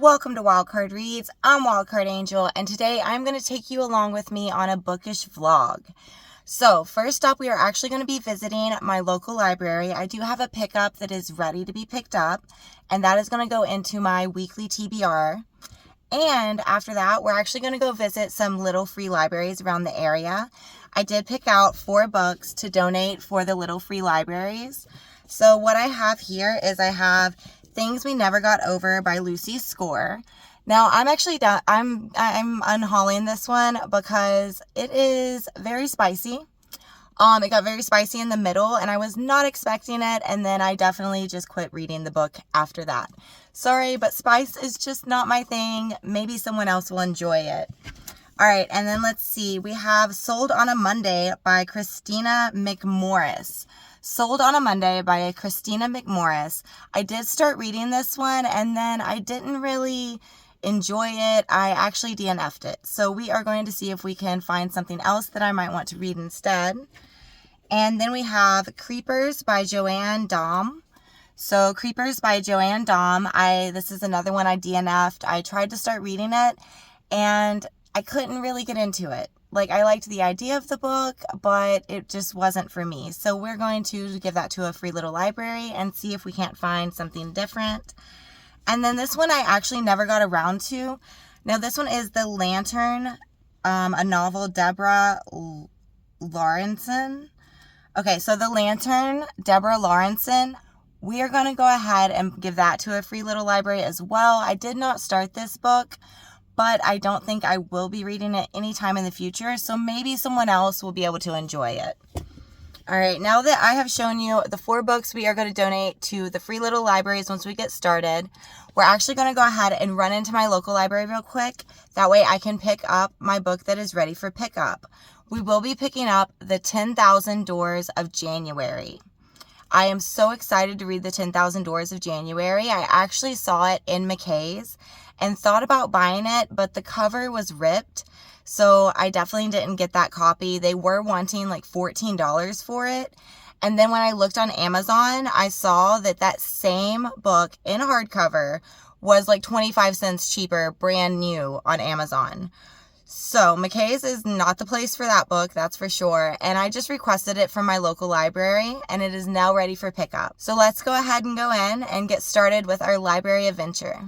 Welcome to Wildcard Reads. I'm Wildcard Angel, and today I'm going to take you along with me on a bookish vlog. So first up, we are actually going to be visiting my local library. I do have a pickup that is ready to be picked up, and that is going to go into my weekly TBR. And after that, we're actually going to go visit some little free libraries around the area. I did pick out 4 books to donate for the little free libraries. So what I have here is I have Things We Never Got Over by Lucy Score. Now I'm actually done. I'm unhauling this one because it is very spicy. It got very spicy in the middle and I was not expecting it, and then I definitely just quit reading the book after that. Sorry, but spice is just not my thing. Maybe someone else will enjoy it. All right, and then let's see. We have Sold on a Monday by Christina McMorris. Sold on a Monday by Christina McMorris. I did start reading this one and then I didn't really enjoy it. I actually DNF'd it. So we are going to see if we can find something else that I might want to read instead. And then we have Creepers by Joanne Dom. So Creepers by Joanne Dom. This is another one I DNF'd. I tried to start reading it and I couldn't really get into it. Like, I liked the idea of the book, but it just wasn't for me. So we're going to give that to a free little library and see if we can't find something different. And then this one I actually never got around to. Now this one is The Lantern, a novel, Deborah Lawrenson. Okay, so The Lantern, Deborah Lawrenson. We are going to go ahead and give that to a free little library as well. I did not start this book, but I don't think I will be reading it anytime in the future, so maybe someone else will be able to enjoy it. All right, now that I have shown you the 4 books we are going to donate to the free little libraries once we get started, we're actually going to go ahead and run into my local library real quick. That way I can pick up my book that is ready for pickup. We will be picking up The 10,000 Doors of January. I am so excited to read The 10,000 Doors of January. I actually saw it in McKay's and thought about buying it, but the cover was ripped, so I definitely didn't get that copy. They were wanting like $14 for it, and then when I looked on Amazon, I saw that that same book in hardcover was like 25 cents cheaper, brand new on Amazon. So McKay's is not the place for that book, that's for sure. And I just requested it from my local library and it is now ready for pickup. So let's go ahead and go in and get started with our library adventure.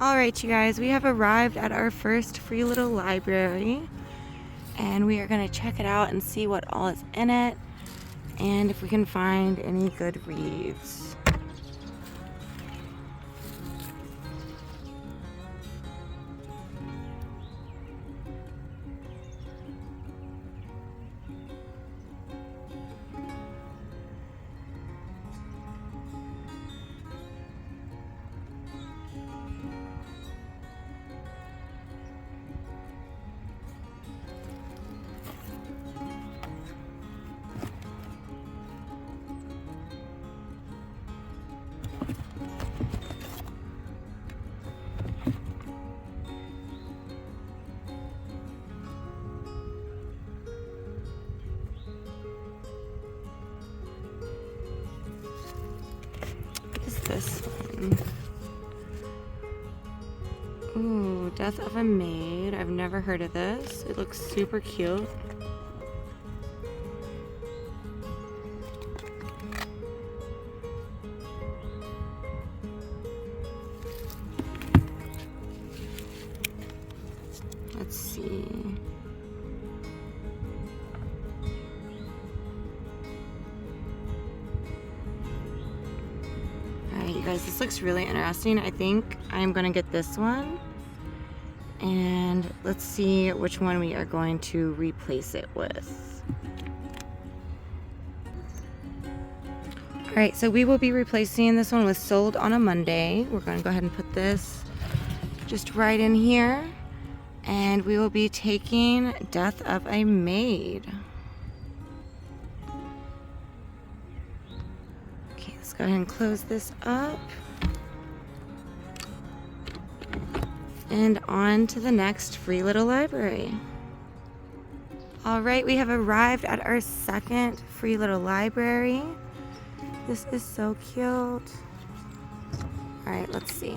Alright, you guys, we have arrived at our first free little library and we are going to check it out and see what all is in it and if we can find any good reads. this one. Ooh, Death of a Maid. I've never heard of this. It looks super cute. Let's see. Alright, you guys, this looks really interesting. I think I'm gonna get this one. And let's see which one we are going to replace it with. Alright, so we will be replacing this one with Sold on a Monday. We're gonna go ahead and put this just right in here. And we will be taking Death of a Maid. Okay, let's go ahead and close this up. And on to the next free little library. All right, we have arrived at our second free little library. This is so cute. All right, let's see.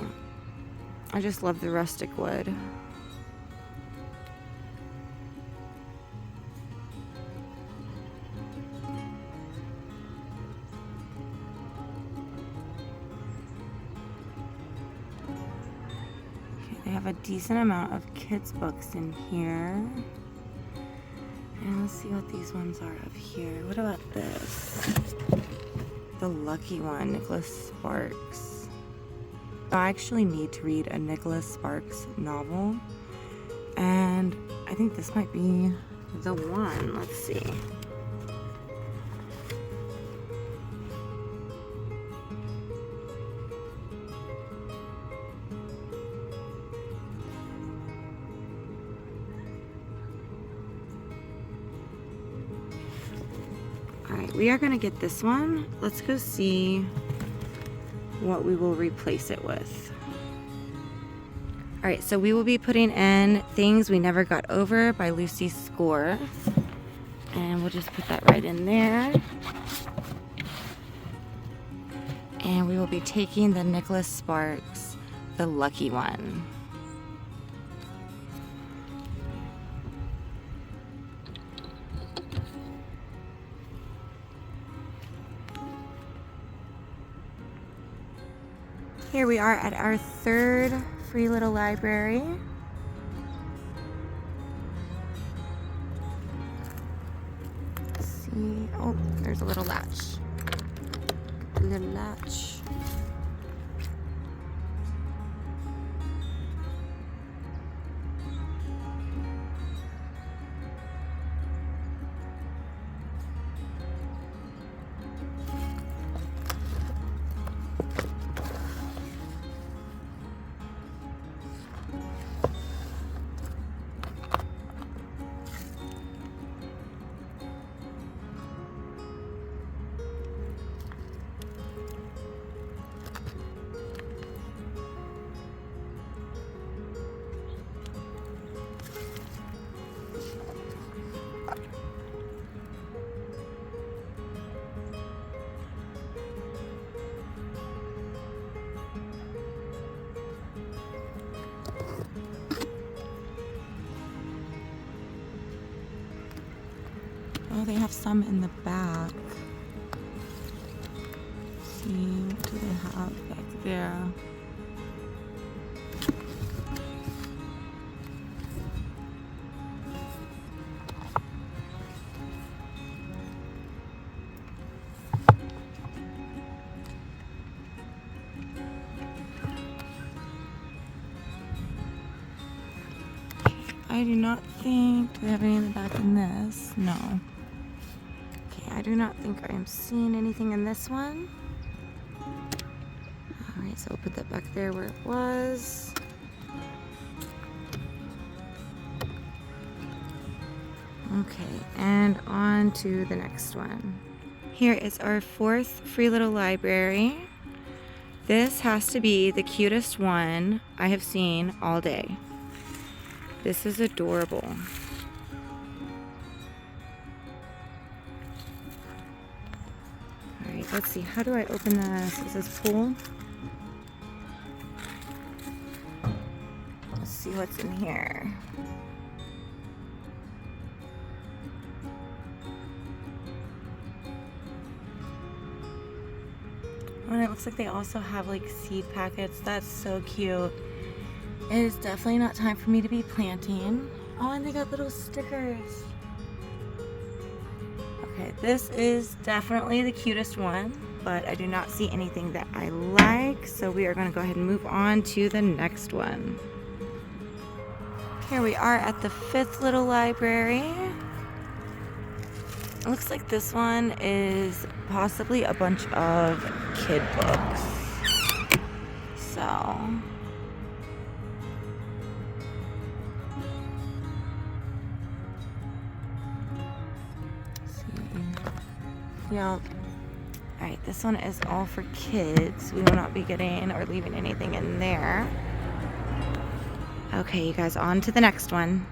I just love the rustic wood. They have a decent amount of kids' books in here. And let's see what these ones are up here. What about this? The Lucky one, Nicholas Sparks. I actually need to read a Nicholas Sparks novel. And I think this might be the one. Let's see. Alright, we are going to get this one. Let's go see what we will replace it with. Alright, so we will be putting in Things We Never Got Over by Lucy Score. And we'll just put that right in there. And we will be taking the Nicholas Sparks, The Lucky One. Here we are at our third free little library. Let's see. Oh, there's a little latch. Little latch. Oh, they have some in the back. Let's see, what do they have back there? I do not think, do we have any in the back in this? No. Okay, I do not think I am seeing anything in this one. Alright, so I'll put that back there where it was. Okay, and on to the next one. Here is our fourth free little library. This has to be the cutest one I have seen all day. This is adorable. Alright, let's see. How do I open this? Is this pull? what's in here. Oh, and it looks like they also have like seed packets. That's so cute. It is definitely not time for me to be planting. Oh, and they got little stickers. Okay, this is definitely the cutest one, but I do not see anything that I like, so we are going to go ahead and move on to the next one. Here we are at the 5th little library. It looks like this one is possibly a bunch of kid books. So, yep. Alright, this one is all for kids. We will not be getting or leaving anything in there. Okay, you guys, on to the next one.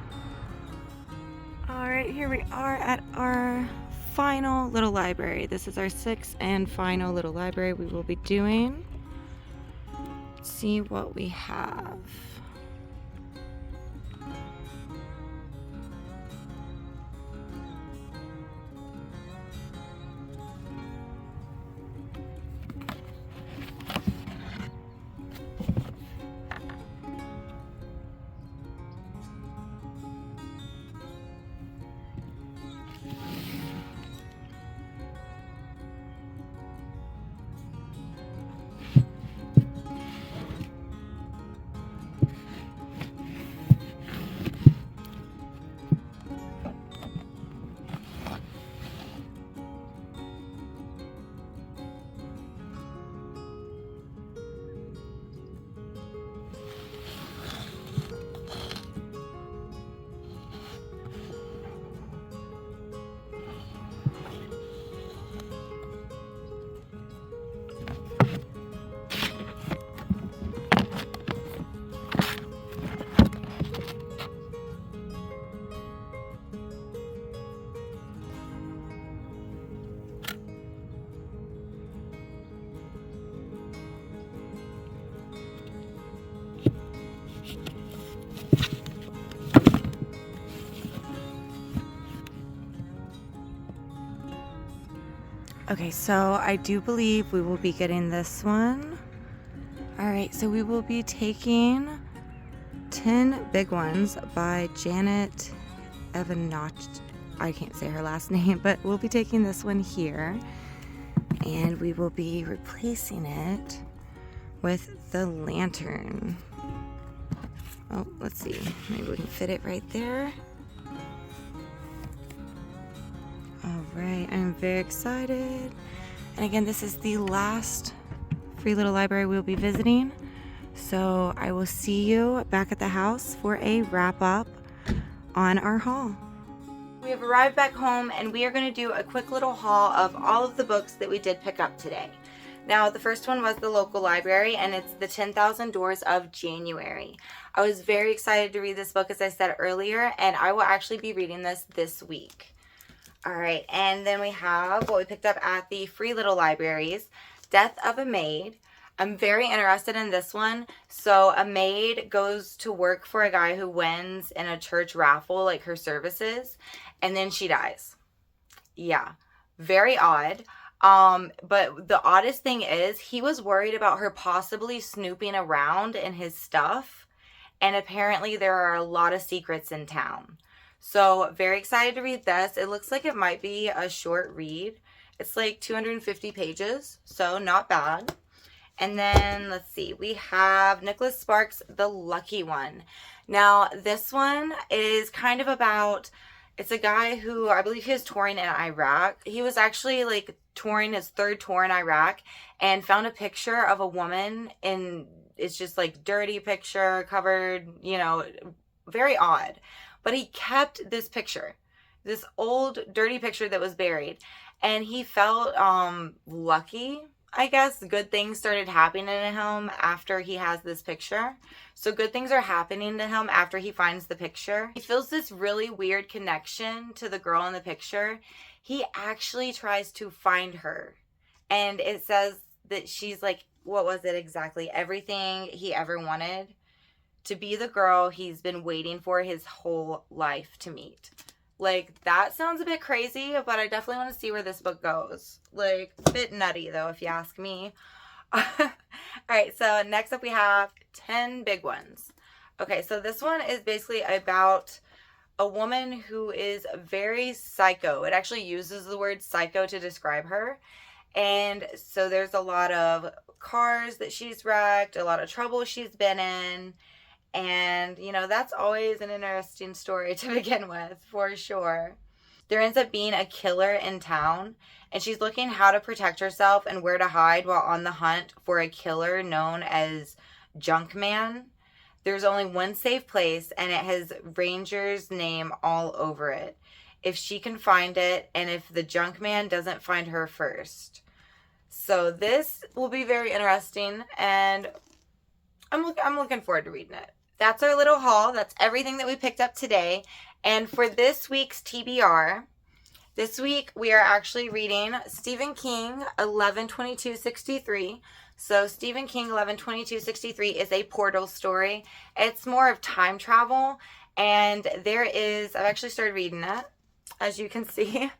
Alright, here we are at our final little library. This is our 6th and final little library we will be doing. Let's see what we have. Okay, so I do believe we will be getting this one. Alright, so we will be taking 10 Big Ones by Janet Evanach. I can't say her last name, but we'll be taking this one here. And we will be replacing it with the lantern. Oh, let's see. Maybe we can fit it right there. Alright, I'm very excited. And again, this is the last free little library we'll be visiting. So I will see you back at the house for a wrap up on our haul. We have arrived back home and we are going to do a quick little haul of all of the books that we did pick up today. Now, the first one was the local library, and it's The 10,000 Doors of January. I was very excited to read this book, as I said earlier, and I will actually be reading this week. Alright, and then we have what we picked up at the free little libraries, Death of a Maid. I'm very interested in this one. So a maid goes to work for a guy who wins in a church raffle, like her services, and then she dies. Yeah, very odd. But the oddest thing is he was worried about her possibly snooping around in his stuff, and apparently there are a lot of secrets in town. So very excited to read this. It looks like it might be a short read. It's like 250 pages, so not bad. And then let's see, we have Nicholas Sparks' The Lucky One. Now this one is kind of about, it's a guy who, I believe he was touring in Iraq. He was actually like touring his 3rd tour in Iraq and found a picture of a woman, and it's just like dirty picture covered, you know, very odd. But he kept this picture, this old dirty picture that was buried, and he felt lucky, I guess. Good things started happening to him after he has this picture. So good things are happening to him after he finds the picture. He feels this really weird connection to the girl in the picture. He actually tries to find her, and it says that she's like, what was it exactly? Everything he ever wanted. to be the girl he's been waiting for his whole life to meet. Like, that sounds a bit crazy, but I definitely want to see where this book goes. Like, a bit nutty, though, if you ask me. All right, so next up we have 10 Big Ones. Okay, so this one is basically about a woman who is very psycho. It actually uses the word psycho to describe her. And so there's a lot of cars that she's wrecked, a lot of trouble she's been in. And, you know, that's always an interesting story to begin with, for sure. There ends up being a killer in town, and she's looking how to protect herself and where to hide while on the hunt for a killer known as Junkman. There's only one safe place, and it has Ranger's name all over it. If she can find it, and if the Junkman doesn't find her first. So this will be very interesting, and I'm looking forward to reading it. That's our little haul. That's everything that we picked up today. And for this week's TBR, this week we are actually reading Stephen King 11/22/63. So Stephen King 11/22/63 is a portal story. It's more of time travel, and I've actually started reading it, as you can see.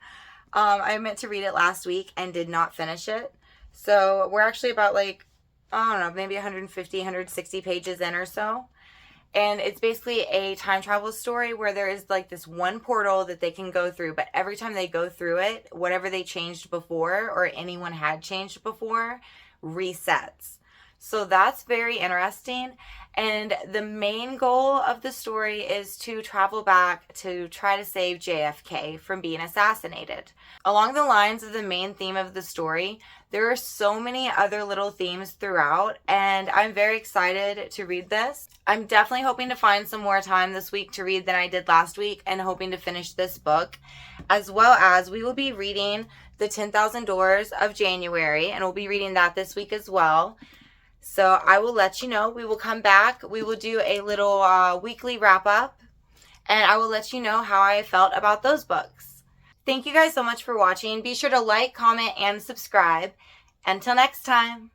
I meant to read it last week and did not finish it. So we're actually about, like, I don't know, maybe 150, 160 pages in or so. And it's basically a time travel story where there is like this one portal that they can go through, but every time they go through it, whatever they changed before or anyone had changed before resets. So that's very interesting. And the main goal of the story is to travel back to try to save JFK from being assassinated. Along the lines of the main theme of the story, there are so many other little themes throughout, and I'm very excited to read this. I'm definitely hoping to find some more time this week to read than I did last week, and hoping to finish this book, as well as we will be reading The 10,000 Doors of January, and we'll be reading that this week as well. So I will let you know. We will come back. We will do a little weekly wrap up, and I will let you know how I felt about those books. Thank you guys so much for watching. Be sure to like, comment, and subscribe. Until next time.